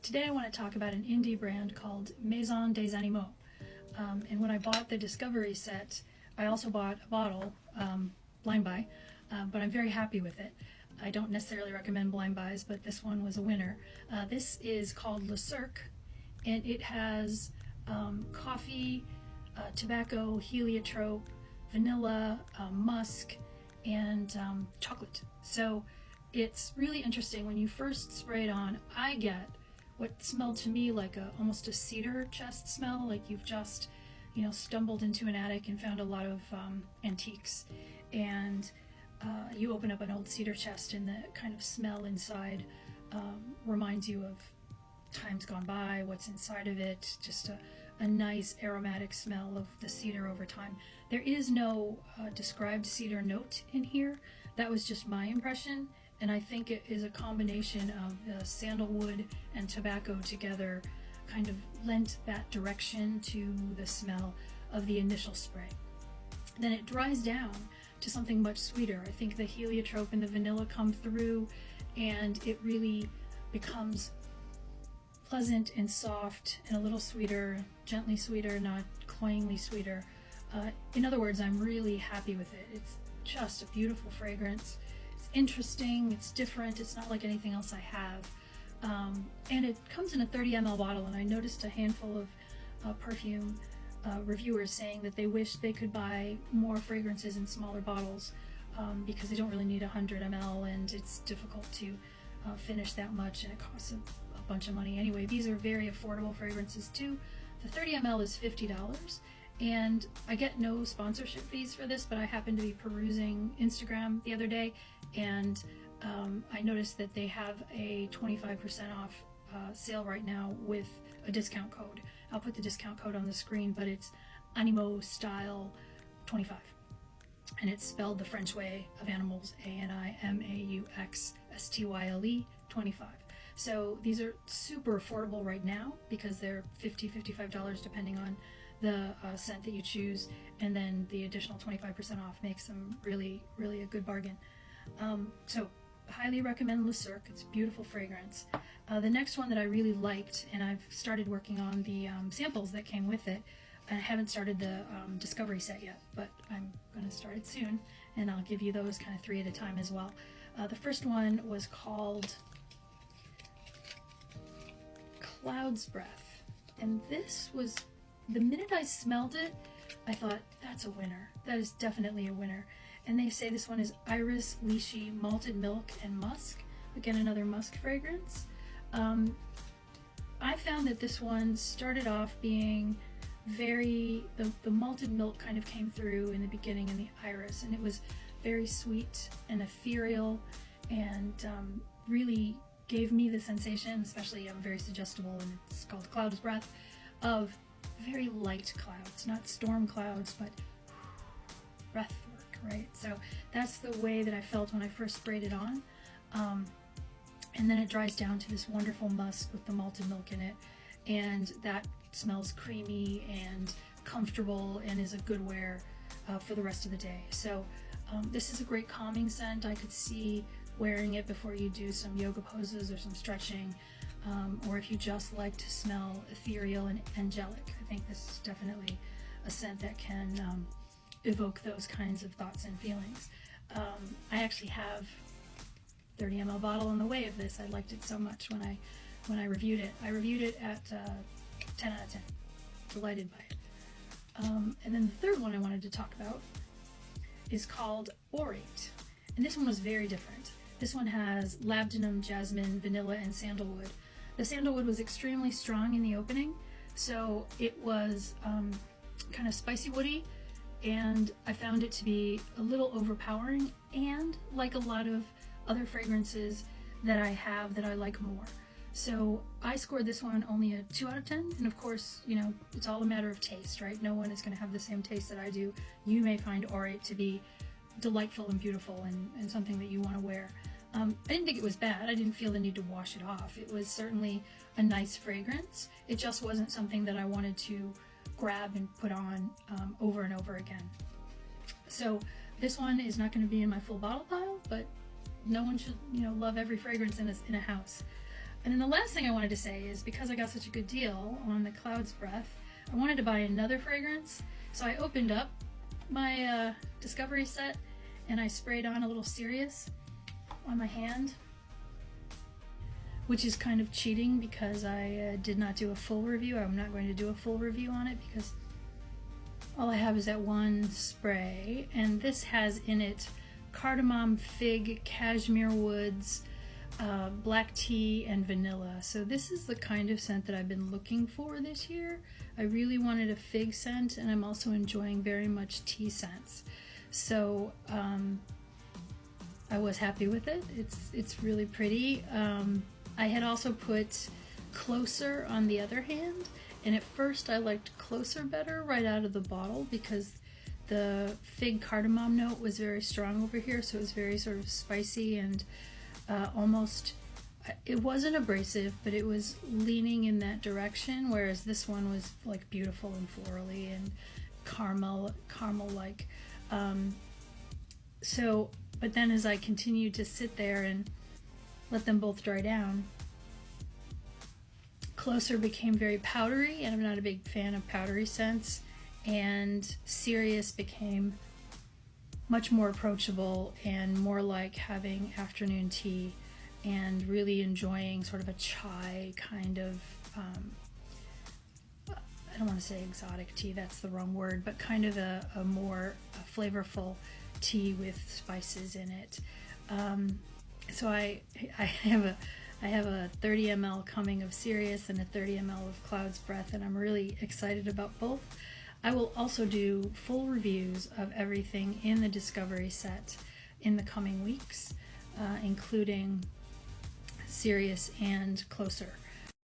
Today I want to talk about an indie brand called Maison des Animaux. And when I bought the Discovery set, I also bought a bottle, blind buy, but I'm very happy with it. I don't necessarily recommend blind buys, but this one was a winner. This is called Le Cirque, and it has coffee, tobacco, heliotrope, vanilla, musk, and chocolate. So it's really interesting. When you first spray it on, I get what smelled to me like almost a cedar chest smell, like you've just stumbled into an attic and found a lot of antiques, and you open up an old cedar chest and the kind of smell inside reminds you of times gone by, what's inside of it, just a nice aromatic smell of the cedar over time. There is no described cedar note in here. That was just my impression, and I think it is a combination of the sandalwood and tobacco together kind of lent that direction to the smell of the initial spray. Then it dries down to something much sweeter. I think the heliotrope and the vanilla come through, and it really becomes pleasant and soft and a little sweeter, gently sweeter, not cloyingly sweeter. In other words, I'm really happy with it. It's just a beautiful fragrance. It's interesting, it's different, it's not like anything else I have. And it comes in a 30 ml bottle, and I noticed a handful of perfume reviewers saying that they wish they could buy more fragrances in smaller bottles because they don't really need 100 ml, and it's difficult to finish that much, and it costs a bunch of money anyway. These are very affordable fragrances too. The 30 ml is $50, and I get no sponsorship fees for this, but I happened to be perusing Instagram the other day, and I noticed that they have a 25% off sale right now with a discount code. I'll put the discount code on the screen, but it's Animaux style 25. And it's spelled the French way of animals, ANIMAUXSTYLE 25. So these are super affordable right now because they're $50, $55 depending on the scent that you choose, and then the additional 25% off makes them really, really a good bargain. So highly recommend Le Cirque. It's a beautiful fragrance. The next one that I really liked, and I've started working on the samples that came with it. I haven't started the Discovery set yet, but I'm going to start it soon, and I'll give you those kind of 3 at a time as well. The first one was called Cloud's Breath, and this was, the minute I smelled it, I thought, that's a winner. That is definitely a winner. And they say this one is iris, lychee, malted milk, and musk. Again, another musk fragrance. I found that this one started off being very, the malted milk kind of came through in the beginning, in the iris, and it was very sweet and ethereal, and really gave me the sensation, especially I'm very suggestible, and it's called Cloud's Breath, of very light clouds, not storm clouds, but breath work, right? So that's the way that I felt when I first sprayed it on. And then it dries down to this wonderful musk with the malted milk in it, and that smells creamy and comfortable and is a good wear for the rest of the day. So this is a great calming scent. I could see wearing it before you do some yoga poses or some stretching, or if you just like to smell ethereal and angelic. I think this is definitely a scent that can evoke those kinds of thoughts and feelings. I actually have 30 ml bottle on the way of this. I liked it so much when I reviewed it. I reviewed it at 10 out of 10. Delighted by it. And then the third one I wanted to talk about is called Orate. And this one was very different. This one has labdanum, jasmine, vanilla, and sandalwood. The sandalwood was extremely strong in the opening, so it was kind of spicy woody, and I found it to be a little overpowering, and like a lot of other fragrances that I have that I like more. So I scored this one only a 2 out of 10, and of course, it's all a matter of taste, right? No one is going to have the same taste that I do. You may find Orate to be delightful and beautiful and something that you want to wear. I didn't think it was bad. I didn't feel the need to wash it off. It was certainly a nice fragrance. It just wasn't something that I wanted to grab and put on over and over again. So this one is not going to be in my full bottle pile, but no one should, love every fragrance in a house. And then the last thing I wanted to say is, because I got such a good deal on the Cloud's Breath, I wanted to buy another fragrance. So I opened up my Discovery set and I sprayed on a little Sirius on my hand, which is kind of cheating because I did not do a full review. I'm not going to do a full review on it because all I have is that one spray, and this has in it cardamom, fig, cashmere woods, black tea, and vanilla. So this is the kind of scent that I've been looking for this year. I really wanted a fig scent, and I'm also enjoying very much tea scents. So I was happy with it. It's really pretty. I had also put Closer on the other hand, and at first I liked Closer better right out of the bottle because the fig cardamom note was very strong over here, so it was very sort of spicy and almost, it wasn't abrasive, but it was leaning in that direction, whereas this one was like beautiful and florally and caramel-like. But then as I continued to sit there and let them both dry down, Closer became very powdery, and I'm not a big fan of powdery scents, and Sirius became much more approachable and more like having afternoon tea and really enjoying sort of a chai kind of, I don't want to say exotic tea, that's the wrong word, but kind of a more flavorful tea with spices in it. So I have a 30 ml coming of Sirius and a 30 ml of Cloud's Breath, and I'm really excited about both. I will also do full reviews of everything in the Discovery set in the coming weeks, including Sirius and Closer.